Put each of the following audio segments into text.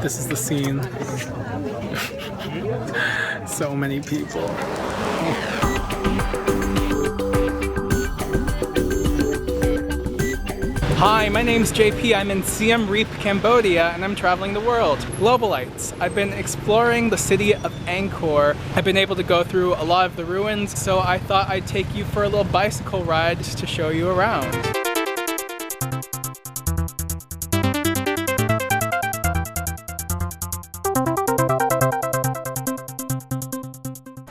This is the scene. So many people. Hi, my name's JP. I'm in Siem Reap, Cambodia, and I'm traveling the world. Globalites. I've been exploring the city of Angkor. I've been able to go through a lot of the ruins, so I thought I'd take you for a little bicycle ride just to show you around.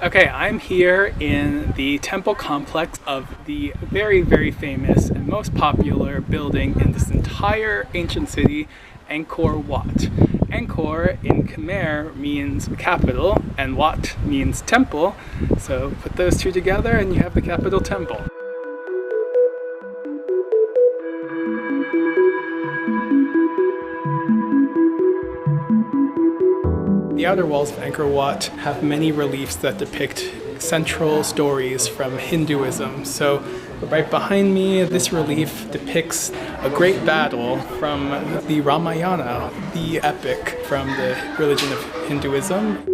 Okay, I'm here in the temple complex of the very, very famous and most popular building in this entire ancient city, Angkor Wat. Angkor in Khmer means capital and Wat means temple, so put those two together and you have the capital temple. The outer walls of Angkor Wat have many reliefs that depict central stories from Hinduism. So right behind me, this relief depicts a great battle from the Ramayana, the epic from the religion of Hinduism.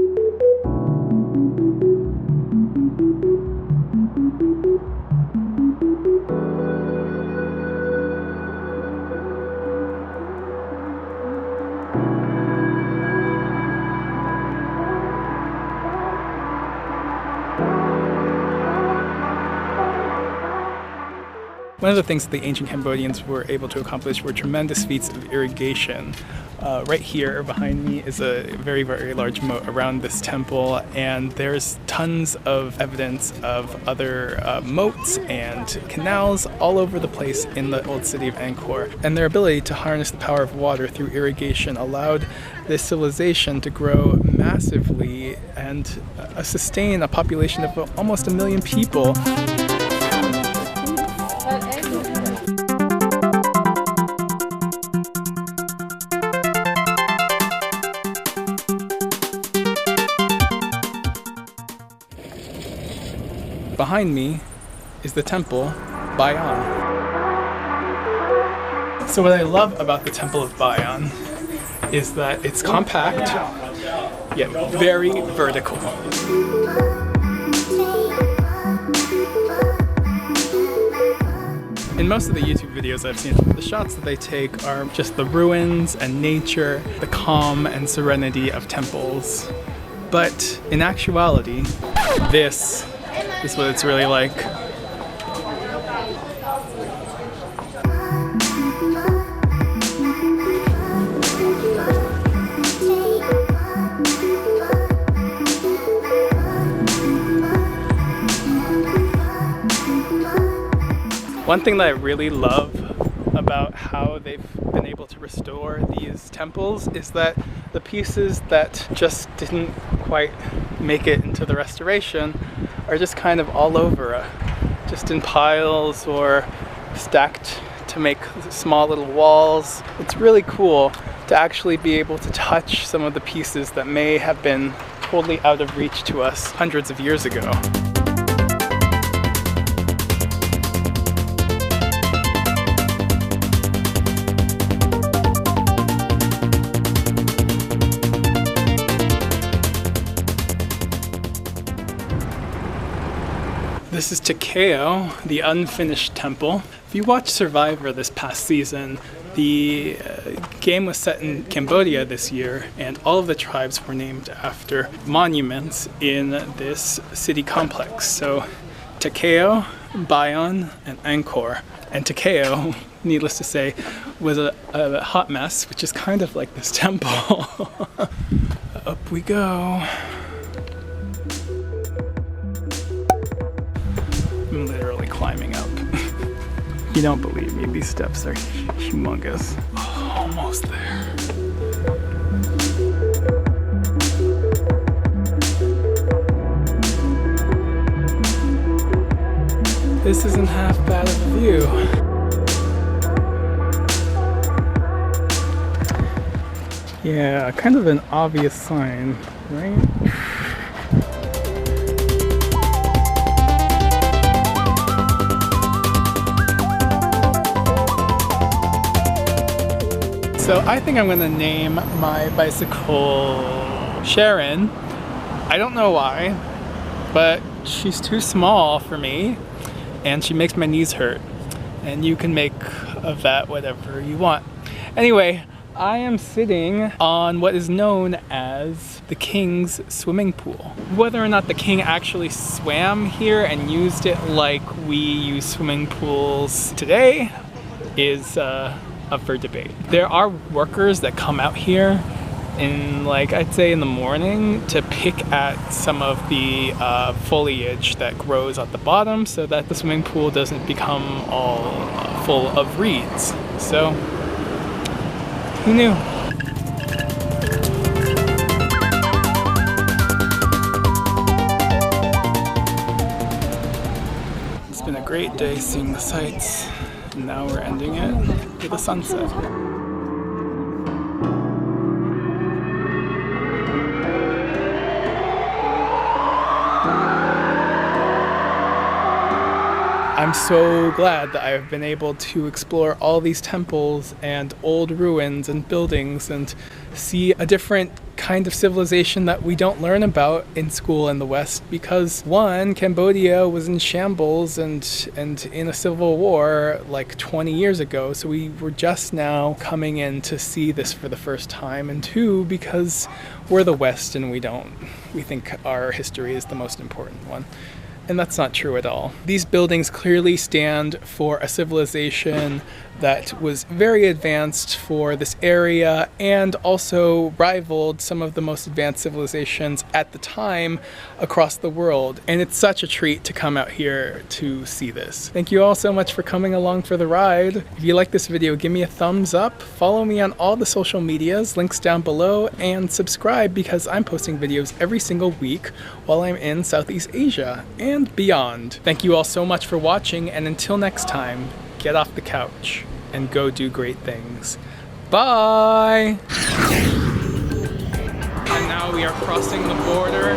One of the things that the ancient Cambodians were able to accomplish were tremendous feats of irrigation. Right here behind me is a very, very large moat around this temple, and there's tons of evidence of other moats and canals all over the place in the old city of Angkor. And their ability to harness the power of water through irrigation allowed this civilization to grow massively and sustain a population of almost 1 million people. Behind me is the temple Bayon. So what I love about the temple of Bayon is that it's compact, yet very vertical. In most of the YouTube videos I've seen, the shots that they take are just the ruins and nature, the calm and serenity of temples. But in actuality, this is what it's really like. One thing that I really love about how they've been able to restore these temples is that the pieces that just didn't quite make it into the restoration are just kind of all over, just in piles or stacked to make small little walls. It's really cool to actually be able to touch some of the pieces that may have been totally out of reach to us hundreds of years ago. This is Takeo, the unfinished temple. If you watched Survivor this past season, the game was set in Cambodia this year, and all of the tribes were named after monuments in this city complex. So Takeo, Bayon, and Angkor. And Takeo, needless to say, was a hot mess, which is kind of like this temple. Up we go. I'm literally climbing up. You don't believe me, these steps are humongous. Oh, almost there. This isn't half bad of a view. Yeah, kind of an obvious sign, right? So I think I'm gonna name my bicycle Sharon. I don't know why, but she's too small for me and she makes my knees hurt. And you can make of that whatever you want. Anyway, I am sitting on what is known as the King's swimming pool. Whether or not the king actually swam here and used it like we use swimming pools today is up for debate. There are workers that come out here in, like, I'd say in the morning to pick at some of the foliage that grows at the bottom so that the swimming pool doesn't become all full of reeds. So, who knew? It's been a great day seeing the sights, and now we're ending it with a sunset. I'm so glad that I've been able to explore all these temples and old ruins and buildings and see a different kind of civilization that we don't learn about in school in the West because, one, Cambodia was in shambles and in a civil war like 20 years ago, so we were just now coming in to see this for the first time, and two, because we're the West and we think our history is the most important one. And that's not true at all. These buildings clearly stand for a civilization that was very advanced for this area and also rivaled some of the most advanced civilizations at the time across the world. And it's such a treat to come out here to see this. Thank you all so much for coming along for the ride. If you like this video, give me a thumbs up, follow me on all the social medias, links down below, and subscribe because I'm posting videos every single week while I'm in Southeast Asia and beyond. Thank you all so much for watching, and until next time, get off the couch and go do great things. Bye! And now we are crossing the border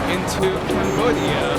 into Cambodia.